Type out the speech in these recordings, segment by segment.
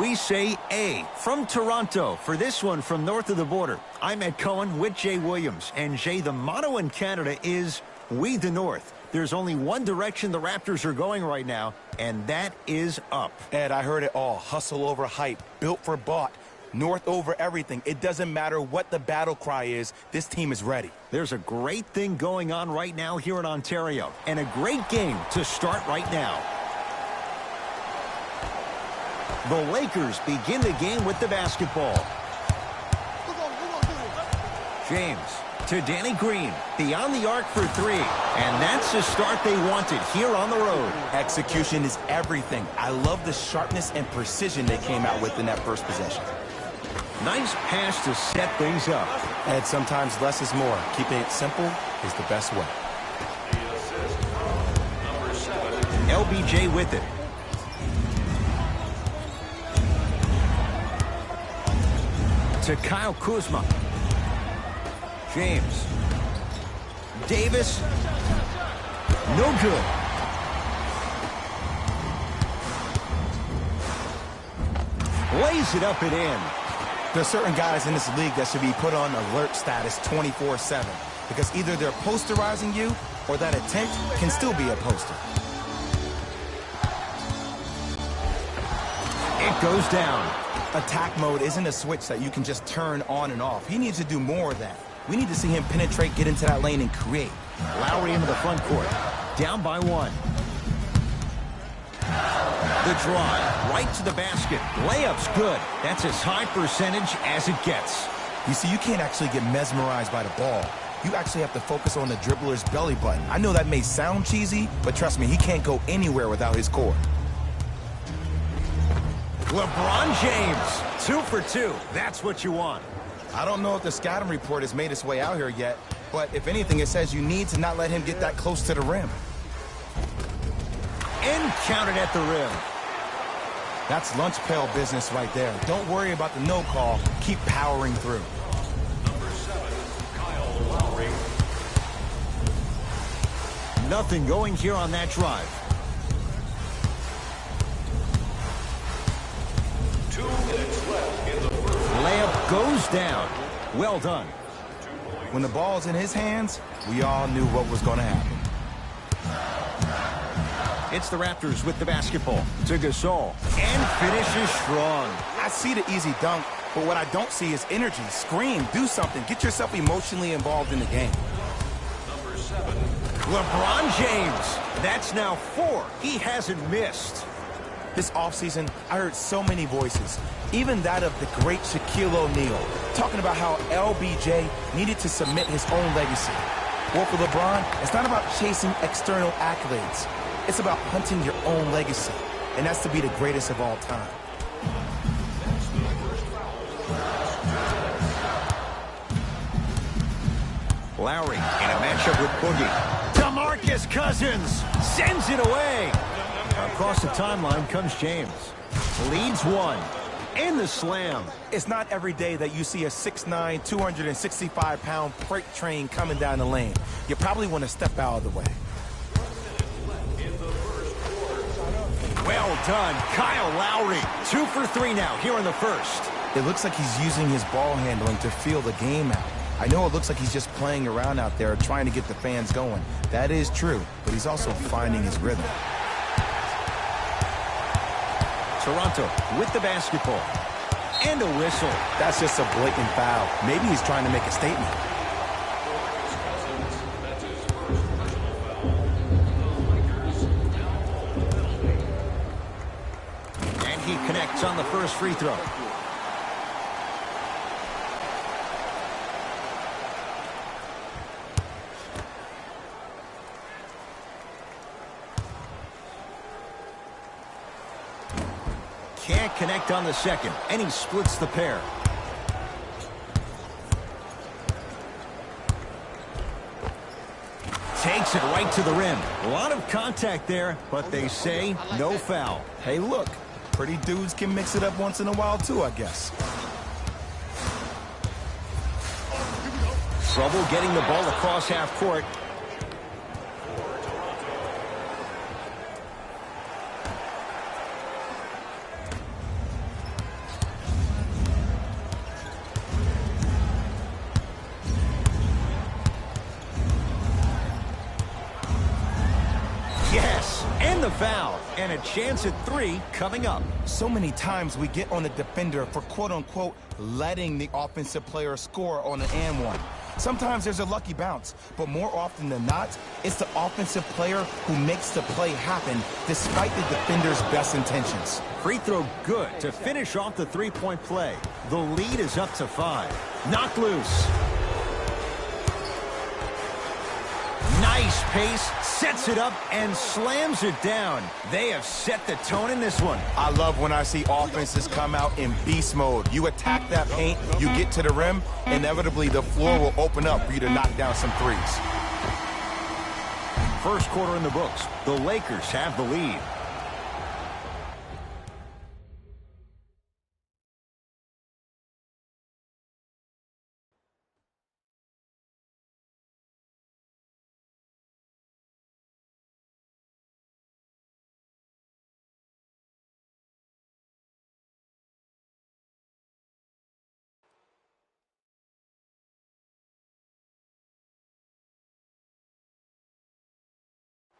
We say A from Toronto for this one from north of the border. I'm Ed Cohen with Jay Williams. And Jay, the motto in Canada is We the North. There's only one direction the Raptors are going right now, and that is up. Ed, I heard it all. Hustle over hype. Built for bought. North over everything. It doesn't matter what the battle cry is. This team is ready. There's a great thing going on right now here in Ontario, and a great game to start right now. The Lakers begin the game with the basketball. James to Danny Green, beyond the arc for three. And that's the start they wanted here on the road. Execution is everything. I love the sharpness and precision they came out with in that first possession. Nice pass to set things up. Ed, sometimes less is more. Keeping it simple is the best way. LBJ with it. To Kyle Kuzma. James. Davis. No good. Lays it up and in. There's certain guys in this league that should be put on alert status 24/7 because either they're posterizing you or that attempt can still be a poster. It goes down. Attack mode isn't a switch that you can just turn on and off. He needs to do more of that. We need to see him penetrate, get into that lane, and create. Lowry into the front court. Down by one. The drive, right to the basket. Layup's good. That's as high percentage as it gets. You see, you can't actually get mesmerized by the ball. You actually have to focus on the dribbler's belly button. I know that may sound cheesy, but trust me, he can't go anywhere without his core. LeBron James, 2 for 2. That's what you want. I don't know if the scouting report has made its way out here yet, but if anything, it says you need to not let him get that close to the rim. And counted at the rim. That's lunch pail business right there. Don't worry about the no call. Keep powering through. Number 7, Kyle Lowry. Nothing going here on that drive. 2 minutes left in the first. Layup goes down. Well done. When the ball's in his hands, we all knew what was going to happen. It's the Raptors with the basketball to Gasol. And finishes strong. I see the easy dunk, but what I don't see is energy. Scream, do something. Get yourself emotionally involved in the game. Number 7. LeBron James. That's now 4. He hasn't missed. This offseason, I heard so many voices, even that of the great Shaquille O'Neal, talking about how LBJ needed to submit his own legacy. Well, for LeBron, it's not about chasing external accolades. It's about hunting your own legacy, and that's to be the greatest of all time. Lowry in a matchup with Boogie. DeMarcus Cousins sends it away. Across the timeline comes James. Leads one. And the slam. It's not every day that you see a 6'9", 265-pound freight train coming down the lane. You probably want to step out of the way. Well done, Kyle Lowry. 2 for 3 now here in the first. It looks like he's using his ball handling to feel the game out. I know it looks like he's just playing around out there trying to get the fans going. That is true, but he's also finding his rhythm. Toronto with the basketball. And a whistle. That's just a blatant foul. Maybe he's trying to make a statement. And he connects on the first free throw. Can't connect on the second, and he splits the pair. Takes it right to the rim. A lot of contact there, but they say no foul. Hey, look, pretty dudes can mix it up once in a while too, I guess. Trouble getting the ball across half court. and the foul. And a chance at 3 coming up. So many times we get on the defender for quote-unquote letting the offensive player score on an and one. Sometimes there's a lucky bounce, but more often than not, it's the offensive player who makes the play happen despite the defender's best intentions. Free throw good to finish off the three-point play. The lead is up to 5. Knocked loose. Nice pace, sets it up, and slams it down. They have set the tone in this one. I love when I see offenses come out in beast mode. You attack that paint, you get to the rim, inevitably the floor will open up for you to knock down some threes. First quarter in the books. The Lakers have the lead.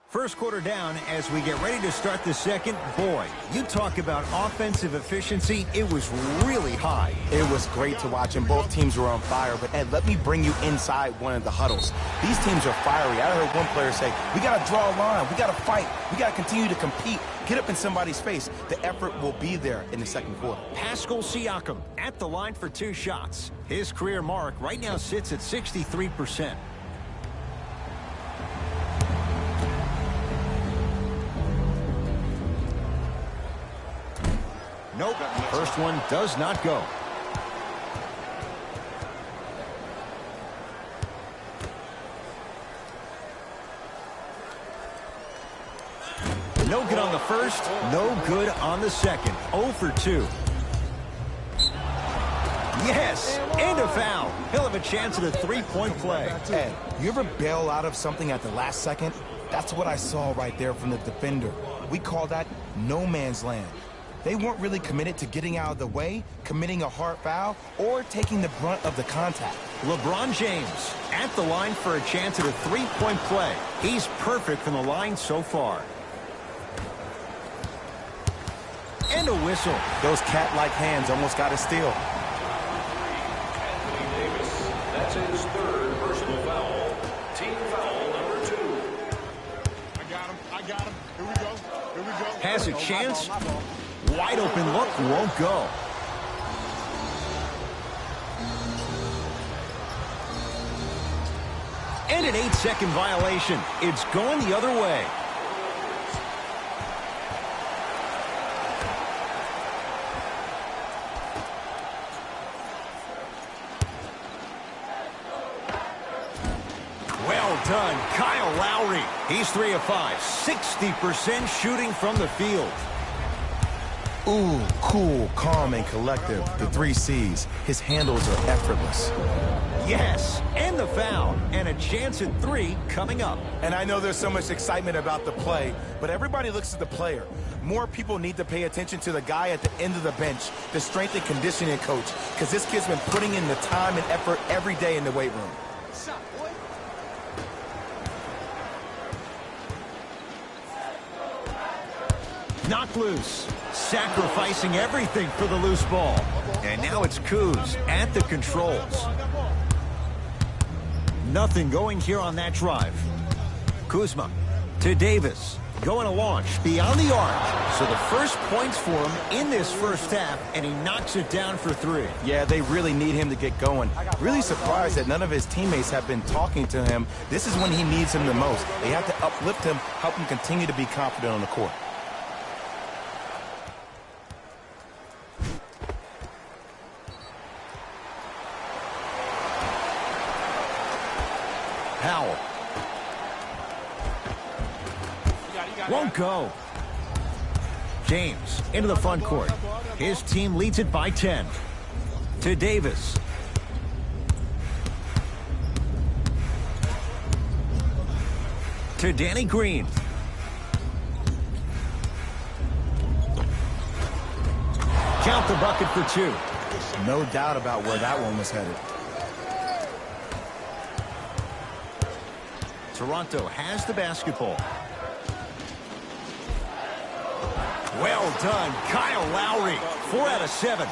First quarter down as we get ready to start the second. Boy, you talk about offensive efficiency. It was really high. It was great to watch, and both teams were on fire. But, Ed, let me bring you inside one of the huddles. These teams are fiery. I heard one player say, we got to draw a line. We got to fight. We got to continue to compete. Get up in somebody's face. The effort will be there in the second quarter. Pascal Siakam at the line for 2 shots. His career mark right now sits at 63%. Nope. First one does not go. No good on the first, no good on the second. 0 for 2. Yes, and a foul. He'll have a chance at a three-point play. Ed, you ever bail out of something at the last second? That's what I saw right there from the defender. We call that no man's land. They weren't really committed to getting out of the way, committing a hard foul, or taking the brunt of the contact. LeBron James at the line for a chance at a three-point play. He's perfect from the line so far. And a whistle. Those cat-like hands almost got a steal. Anthony Davis, that's his 3rd personal foul. Team foul number 2. I got him. Here we go. Has a chance. Wide open look, won't go. And an 8-second violation. It's going the other way. Well done, Kyle Lowry. He's 3 of 5, 60% shooting from the field. Ooh, cool, calm, and collective. The 3 C's. His handles are effortless. Yes, and the foul. And a chance at 3 coming up. And I know there's so much excitement about the play, but everybody looks at the player. More people need to pay attention to the guy at the end of the bench, the strength and conditioning coach, because this kid's been putting in the time and effort every day in the weight room. Knocked loose. Sacrificing everything for the loose ball. And now it's Kuz at the controls. Nothing going here on that drive. Kuzma to Davis. Going to launch beyond the arc. So the first points for him in this first half, and he knocks it down for 3. Yeah, they really need him to get going. Really surprised that none of his teammates have been talking to him. This is when he needs him the most. They have to uplift him, help him continue to be confident on the court. Powell. Won't go. James into the front court. His team leads it by 10. To Davis. To Danny Green. Count the bucket for 2. No doubt about where that one was headed. Toronto has the basketball. Well done, Kyle Lowry. 4 out of 7.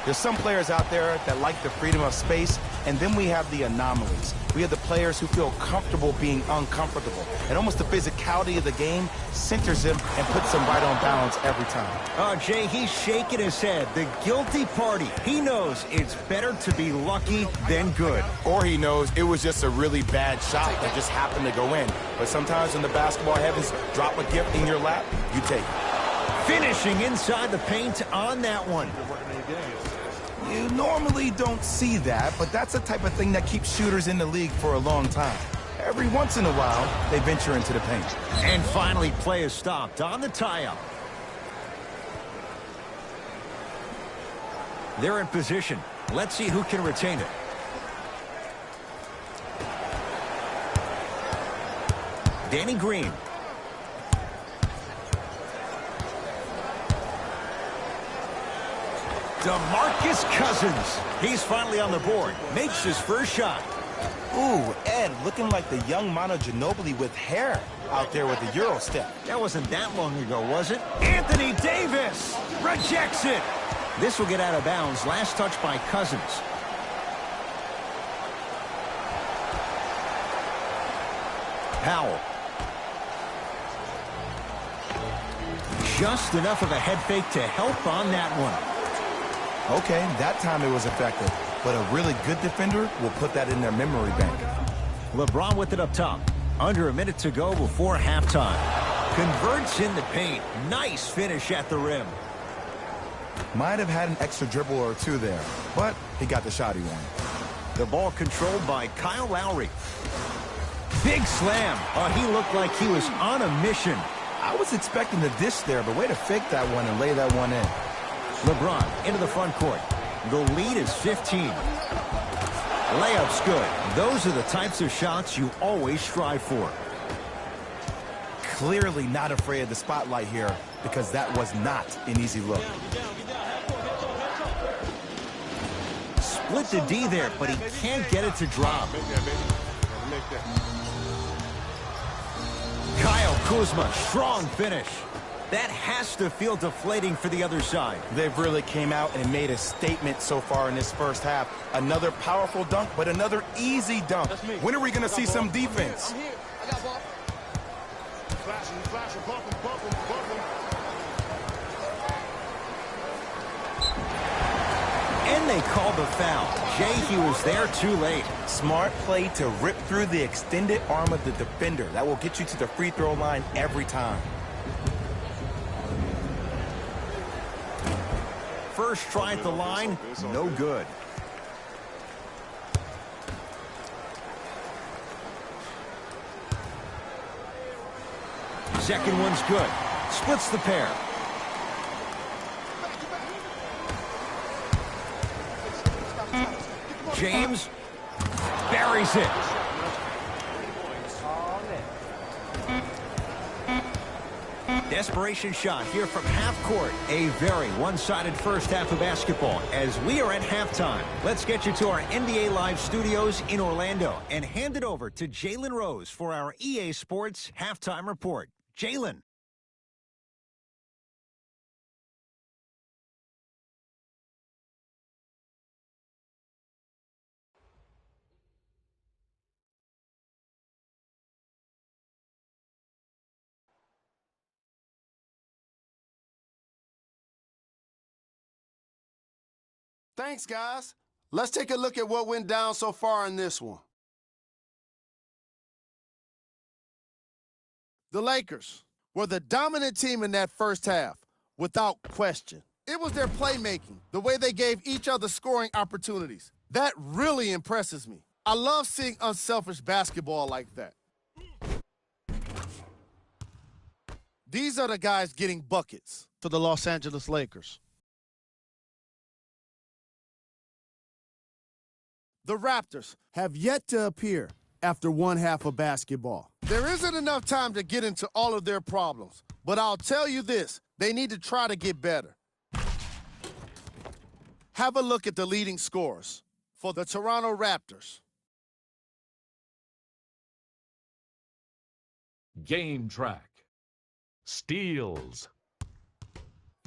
There's some players out there that like the freedom of space, and then we have the anomalies. We have the players who feel comfortable being uncomfortable. And almost the physicality of the game centers him and puts him right on balance every time. Oh, Jay, he's shaking his head. The guilty party. He knows it's better to be lucky than good. Or he knows it was just a really bad shot that just happened to go in. But sometimes when the basketball heavens drop a gift in your lap, you take it. Finishing inside the paint on that one. You normally don't see that, but that's the type of thing that keeps shooters in the league for a long time. Every once in a while, they venture into the paint. And finally, play is stopped on the tie-up. They're in position. Let's see who can retain it. Danny Green. DeMarcus Cousins. He's finally on the board. Makes his first shot. Ooh, Ed, looking like the young Manu Ginobili with hair out there with the Euro step. That wasn't that long ago, was it? Anthony Davis rejects it. This will get out of bounds. Last touch by Cousins. Powell. Just enough of a head fake to help on that one. Okay, that time it was effective, but a really good defender will put that in their memory bank. LeBron with it up top. Under a minute to go before halftime. Converts in the paint. Nice finish at the rim. Might have had an extra dribble or two there, but he got the shot he wanted. The ball controlled by Kyle Lowry. Big slam. Oh, he looked like he was on a mission. I was expecting the dish there, but way to fake that one and lay that one in. LeBron into the front court. The lead is 15. Layup's good. Those are the types of shots you always strive for. Clearly not afraid of the spotlight here because that was not an easy look. Split the D there, but he can't get it to drop. Kyle Kuzma, strong finish. That has to feel deflating for the other side. They've really came out and made a statement so far in this first half. Another powerful dunk, but another easy dunk. When are we going to see some defense? I'm here. I got ball. Flashing, bump him. And they called the foul. Jay, he was there too late. Smart play to rip through the extended arm of the defender. That will get you to the free throw line every time. First try at the line, no good. Second one's good. Splits the pair. James buries it. Desperation shot here from half court. A very one-sided first half of basketball as we are at halftime. Let's get you to our NBA Live studios in Orlando and hand it over to Jalen Rose for our EA Sports halftime report. Jalen. Thanks, guys. Let's take a look at what went down so far in this one. The Lakers were the dominant team in that first half, without question. It was their playmaking, the way they gave each other scoring opportunities. That really impresses me. I love seeing unselfish basketball like that. These are the guys getting buckets for the Los Angeles Lakers. The Raptors have yet to appear after one half of basketball. There isn't enough time to get into all of their problems, but I'll tell you this, they need to try to get better. Have a look at the leading scorers for the Toronto Raptors. Game track. Steals.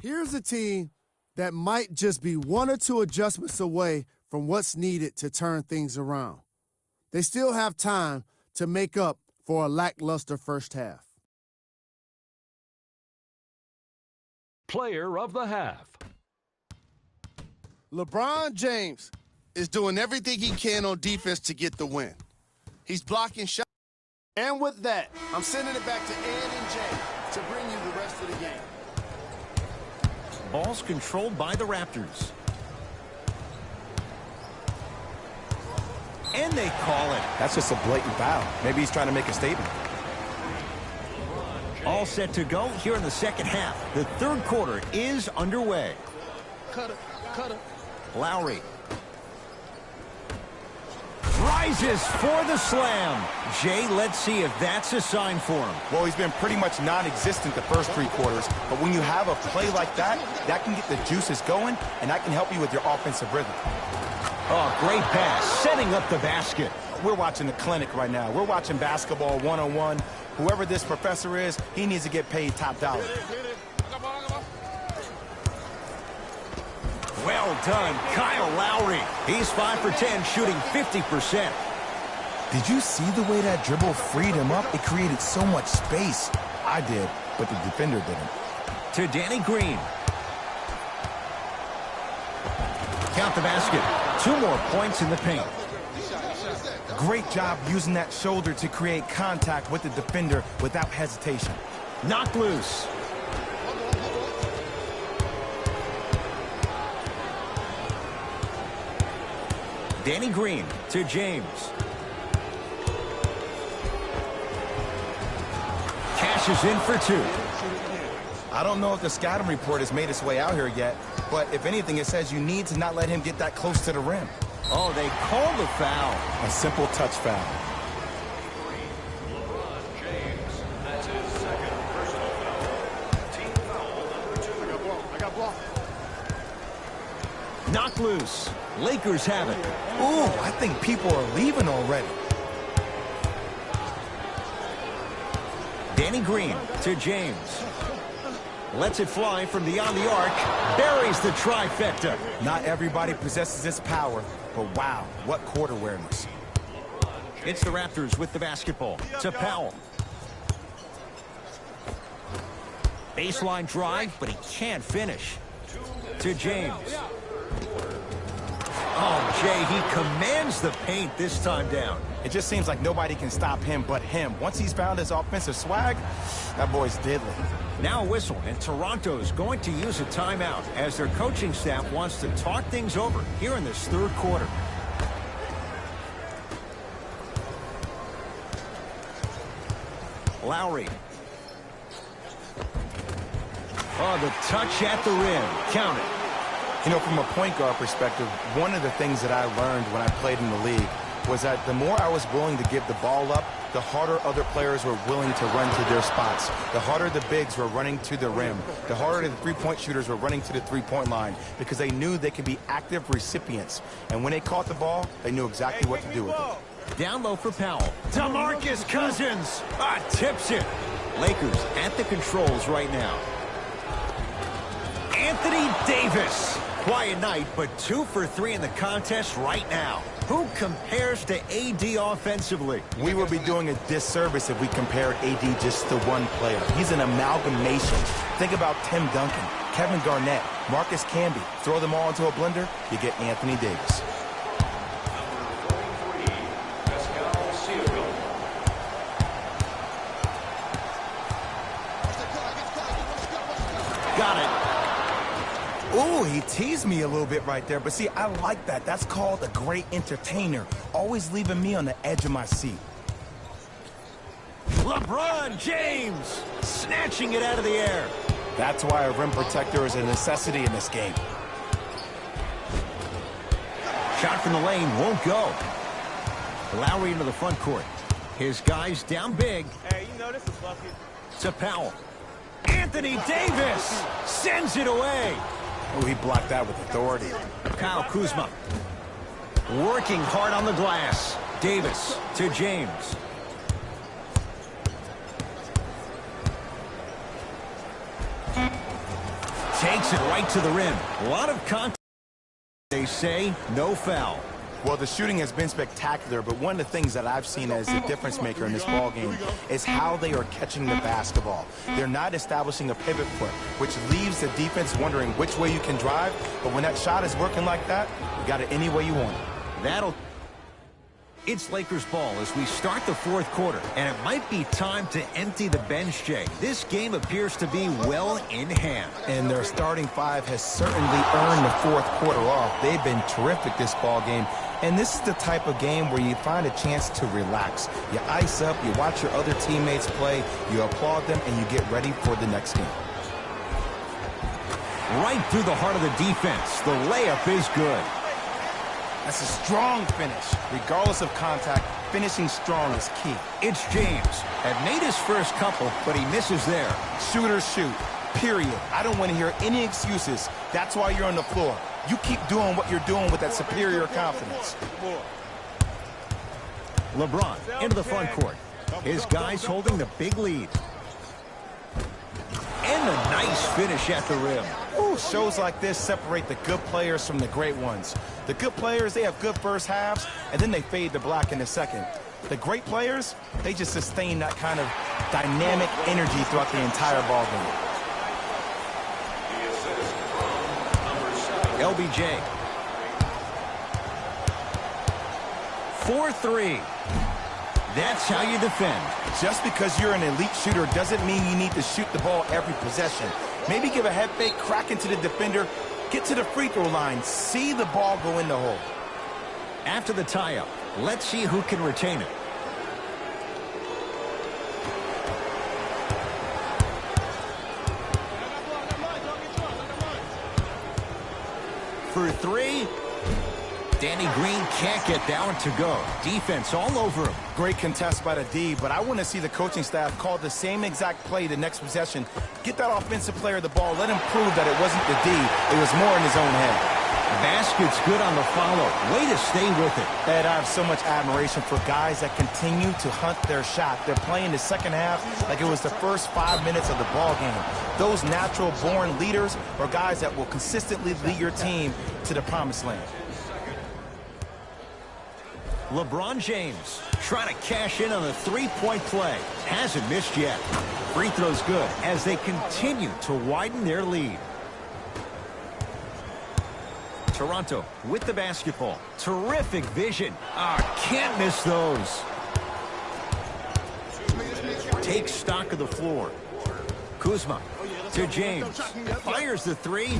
Here's a team that might just be one or two adjustments away from what's needed to turn things around. They still have time to make up for a lackluster first half. Player of the half. LeBron James is doing everything he can on defense to get the win. He's blocking shots. And with that, I'm sending it back to Ed and Jay to bring you the rest of the game. Ball's controlled by the Raptors. And they call it. That's just a blatant foul. Maybe he's trying to make a statement. All set to go here in the second half. The third quarter is underway. Cutter. Lowry rises for the slam. Jay, let's see if that's a sign for him. Well, he's been pretty much non-existent the first 3 quarters, but when you have a play like that, that can get the juices going, and that can help you with your offensive rhythm. Oh, great pass, setting up the basket. We're watching the clinic right now. We're watching basketball 1-on-1. Whoever this professor is, he needs to get paid top dollar. Well done, Kyle Lowry. He's 5 for 10, shooting 50%. Did you see the way that dribble freed him up? It created so much space. I did, but the defender didn't. To Danny Green. Count the basket. 2 more points in the paint. Great job using that shoulder to create contact with the defender without hesitation. Knocked loose. Danny Green to James. Cashes in for 2. I don't know if the scouting report has made its way out here yet, but if anything, it says you need to not let him get that close to the rim. Oh, they called the foul. A simple touch foul. LeBron James. That's his second personal foul. Team foul number 2. I got ball. Knocked loose. Lakers have it. Ooh, I think people are leaving already. Danny Green to James. Lets it fly from beyond the arc. Buries the trifecta. Not everybody possesses this power, but wow, what court awareness. It's the Raptors with the basketball. To Powell. Baseline drive, but he can't finish. To James. Oh, Jay, he commands the paint this time down. It just seems like nobody can stop him but him. Once he's found his offensive swag, that boy's deadly. Now a whistle, and Toronto's going to use a timeout as their coaching staff wants to talk things over here in this third quarter. Lowry. Oh, the touch at the rim. Count it. You know, from a point guard perspective, one of the things that I learned when I played in the league was that the more I was willing to give the ball up, the harder other players were willing to run to their spots. The harder the bigs were running to the rim. The harder the three-point shooters were running to the three-point line because they knew they could be active recipients. And when they caught the ball, they knew exactly what to do with it. Down low for Powell. DeMarcus Cousins. Tips it. Lakers at the controls right now. Anthony Davis. Quiet night, but 2 for 3 in the contest right now. Who compares to AD offensively? We would be doing a disservice if we compared AD just to one player. He's an amalgamation. Think about Tim Duncan, Kevin Garnett, Marcus Camby. Throw them all into a blender, you get Anthony Davis. Got it. Ooh, he teased me a little bit right there. But see, I like that. That's called a great entertainer. Always leaving me on the edge of my seat. LeBron James snatching it out of the air. That's why a rim protector is a necessity in this game. Shot from the lane won't go. Lowry into the front court. His guys down big. Hey, you know this is lucky. To Powell. Anthony Davis sends it away. Oh, he blocked that with authority. Kyle Kuzma working hard on the glass. Davis to James. Takes it right to the rim. A lot of contact. They say no foul. Well, the shooting has been spectacular, but one of the things that I've seen as the difference maker in this ball game is how they are catching the basketball. They're not establishing a pivot foot, which leaves the defense wondering which way you can drive, but when that shot is working like that, you got it any way you want it. It's Lakers ball as we start the fourth quarter, and it might be time to empty the bench, Jay. This game appears to be well in hand. And their starting five has certainly earned the fourth quarter off. They've been terrific this ball game. And this is the type of game where you find a chance to relax. You ice up, you watch your other teammates play, you applaud them, and you get ready for the next game. Right through the heart of the defense. The layup is good. That's a strong finish. Regardless of contact, finishing strong is key. It's James. Had made his first couple, but he misses there. Shooters shoot, period. I don't want to hear any excuses. That's why you're on the floor. You keep doing what you're doing with that superior confidence. LeBron into the front court. His guys holding the big lead. And a nice finish at the rim. Ooh, shows like this separate the good players from the great ones. The good players, they have good first halves, and then they fade to black in the second. The great players, they just sustain that kind of dynamic energy throughout the entire ball game. LBJ. 4-3. That's how you defend. Just because you're an elite shooter doesn't mean you need to shoot the ball every possession. Maybe give a head fake, crack into the defender, get to the free throw line, see the ball go in the hole. After the tie-up, let's see who can retain it. For three. Danny Green can't get that one to go. Defense all over him. Great contest by the D, but I want to see the coaching staff call the same exact play the next possession. Get that offensive player the ball. Let him prove that it wasn't the D. It was more in his own head. Basket's good on the follow. Way to stay with it. Ed, I have so much admiration for guys that continue to hunt their shot. They're playing the second half like it was the first 5 minutes of the ball game. Those natural-born leaders are guys that will consistently lead your team to the promised land. LeBron James trying to cash in on the three-point play. Hasn't missed yet. Free throw's good as they continue to widen their lead. Toronto with the basketball. Terrific vision. Can't miss those. Takes stock of the floor. Kuzma to James. Fires the three.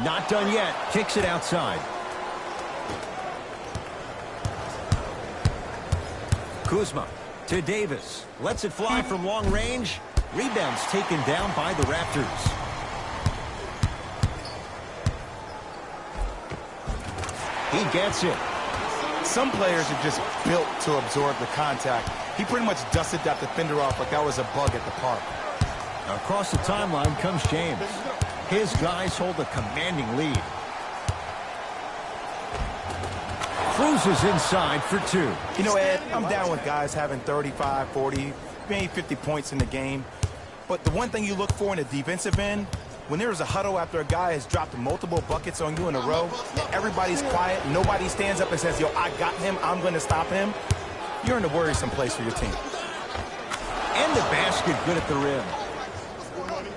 Not done yet. Kicks it outside. Kuzma to Davis. Lets it fly from long range. Rebounds taken down by the Raptors. He gets it. Some players are just built to absorb the contact. He pretty much dusted that defender off like that was a bug at the park. Across the timeline comes James. His guys hold a commanding lead. Cruises inside for two. You know, Ed, I'm down with guys having 35, 40, maybe 50 points in the game. But the one thing you look for in the defensive end, when there's a huddle after a guy has dropped multiple buckets on you in a row, and everybody's quiet, nobody stands up and says, yo, I got him, I'm going to stop him, you're in a worrisome place for your team. And the basket good at the rim.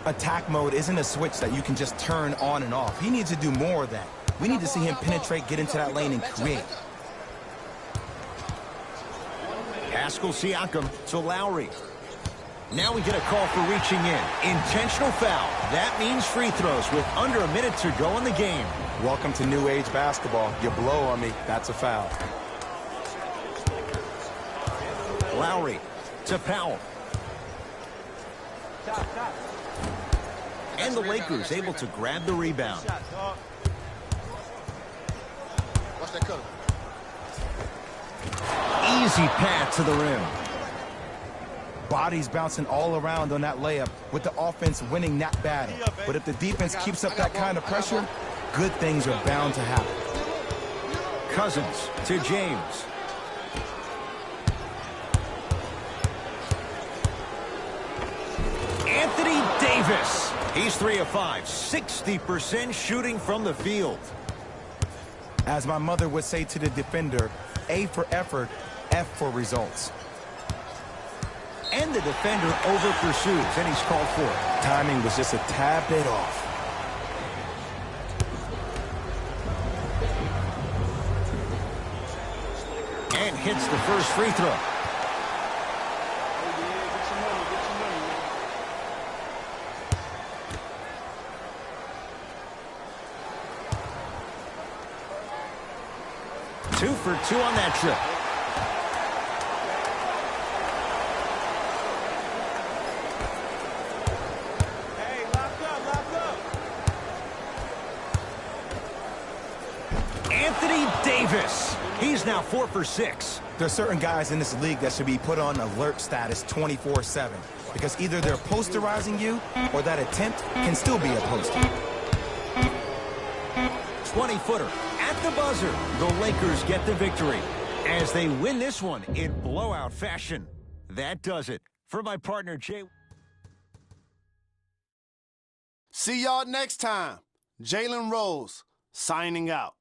Attack mode isn't a switch that you can just turn on and off. He needs to do more of that. We need to see him penetrate, get into that lane, and create. Pascal Siakam to Lowry. Now we get a call for reaching in. Intentional foul. That means free throws with under a minute to go in the game. Welcome to new age basketball. You blow on me, that's a foul. Lowry to Powell. And the Lakers able to grab the rebound. Watch that cutter. Easy path to the rim. Bodies bouncing all around on that layup with the offense winning that battle. But if the defense keeps up that kind of pressure, good things are bound to happen. Cousins to James. Anthony Davis. He's 3 of 5, 60% shooting from the field. As my mother would say to the defender, A for effort, F for results. And the defender over pursues, and he's called for it. Timing was just a tad bit off. And hits the first free throw. Two for two on that trip. Hey, lock up. Anthony Davis. He's now 4 for 6. There are certain guys in this league that should be put on alert status 24/7 because either they're posterizing you or that attempt can still be a poster. 20-footer at the buzzer. The Lakers get the victory as they win this one in blowout fashion. That does it. For my partner, Jay. See y'all next time. Jalen Rose signing out.